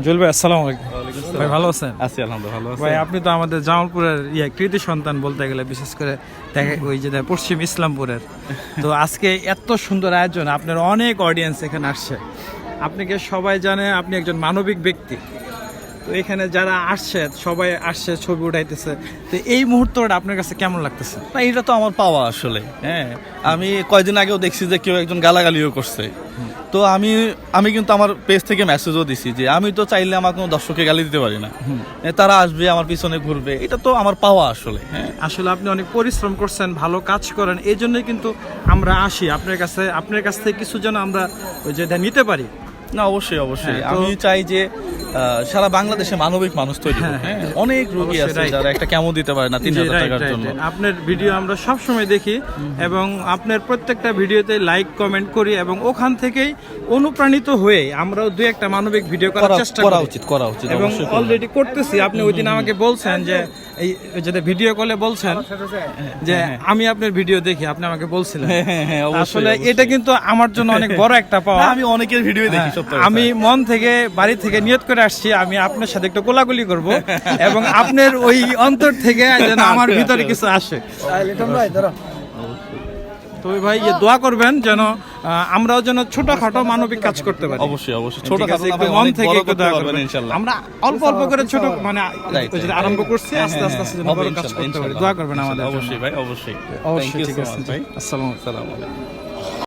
জুয়েল ভাই আসসালামু আলাইকুম। ভাই ভালো আছেন? আছি আলহামদুলিল্লাহ, ভালো আছি। ভাই আপনি তো আমাদের জামালপুরের কৃতি সন্তান বলতে গেলে, বিশেষ করে ওই যে পশ্চিম ইসলামপুরের। তো আজকে এত সুন্দর আয়োজন, আপনার অনেক অডিয়েন্স এখানে আসছে। আপনাকে সবাই জানে, আপনি একজন মানবিক ব্যক্তি। তো এখানে যারা আসছে সবাই আসছে, ছবি উঠাইতেছে। তো এই মুহূর্তটা আপনার কাছে কেমন লাগতেছে? না, এটা তো আমার পাওয়া আসলে। হ্যাঁ, আমি কয়েকদিন আগেও দেখছি যে কেউ একজন গালাগালিও করছে। তো আমি কিন্তু আমার পেজ থেকে মেসেজও দিছি যে আমি তো চাইলে আমার কোনো দর্শককে গালি দিতে পারি না। তারা আসবে, আমার পিছনে ঘুরবে, এটা তো আমার পাওয়া আসলে। হ্যাঁ, আসলে আপনি অনেক পরিশ্রম করছেন, ভালো কাজ করেন, এই জন্যই কিন্তু আমরা আসি আপনার কাছে। আপনার কাছ থেকে কিছু যেন আমরা ওই যে নিতে পারি। না, অবশ্যই অবশ্যই। হ্যাঁ, আমি চাই যে সারা বাংলাদেশে মানবিক মানুষ তৈরি হোক। হ্যাঁ, অনেক রোগী আছে যারা একটা কেমো দিতে পারে না 3000 টাকার জন্য। আপনার ভিডিও আমরা সব সময় দেখি এবং আপনার প্রত্যেকটা ভিডিওতে লাইক কমেন্ট করি, এবং ওখান থেকেই অনুপ্রাণিত হয়ে আমরাও দুই একটা মানবিক ভিডিও করার চেষ্টা করা করি। উচিত এবং অবশ্যই অলরেডি করতেছি। আপনি ওই দিন আমাকে বলছেন যে এই যেটা ভিডিও কলে বলছেন যে আমি আপনার ভিডিও দেখি, আপনি আমাকে বলছিলেন। আসলে এটা কিন্তু আমার জন্য অনেক বড় একটা পাওয়া। আমি অনেকের ভিডিও দেখি, সত্যি কথা। আমি মন থেকে বাড়ি থেকে নিয়ত করে আসছি, আমি আপনার সাথে একটু কোলাকুলি করব এবং আপনার ওই অন্তর থেকে যেন আমার ভিতরে কিছু আসে। তো ভাই দোয়া করবেন যেন আমরাও যেন ছোটখাটো মানবিক কাজ করতে পারি। অবশ্যই অবশ্যই, ঠিক আছে, একটু মন থেকে একটু দোয়া করবেন ইনশাআল্লাহ। আমরা অল্প অল্প করে ছোট মানে আরম্ভ করছি, আস্তে আস্তে যেন বড় কাজ করতে পারি। দোয়া করবেন আমাদের। অবশ্যই ভাই, অবশ্যই। অবশ্যই, ঠিক আছে ভাই। আসসালামু আলাইকুম।